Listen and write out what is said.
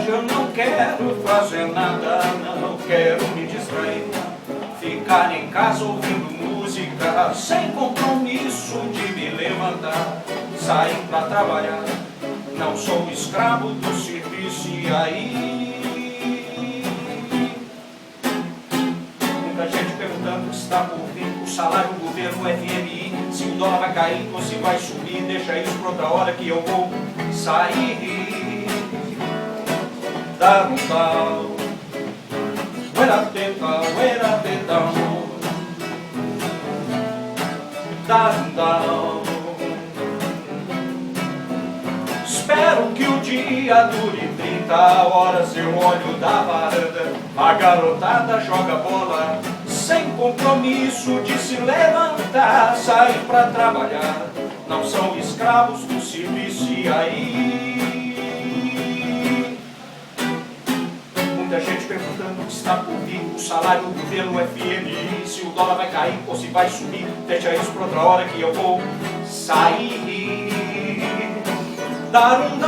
verdade eu não quero fazer nada, não quero me distrair, ficar em casa ouvindo música, sem compromisso de me levantar, sair pra trabalhar. Não sou escravo do serviço e aí muita gente perguntando se está por vir o salário do governo FMI, se o dólar vai cair ou se vai subir. Deixa isso pra outra hora que eu vou sair, dar um tal, uera teta, dar um tal. Espero que o dia dure 30 horas. Eu olho da varanda, a garotada joga bola, sem compromisso de se levantar, sair pra trabalhar. Não são escravos do serviço e aí muita gente perguntando se está por vir o salário do governo FMI, se o dólar vai cair ou se vai subir. Deixa isso pra outra hora que eu vou sair, dar um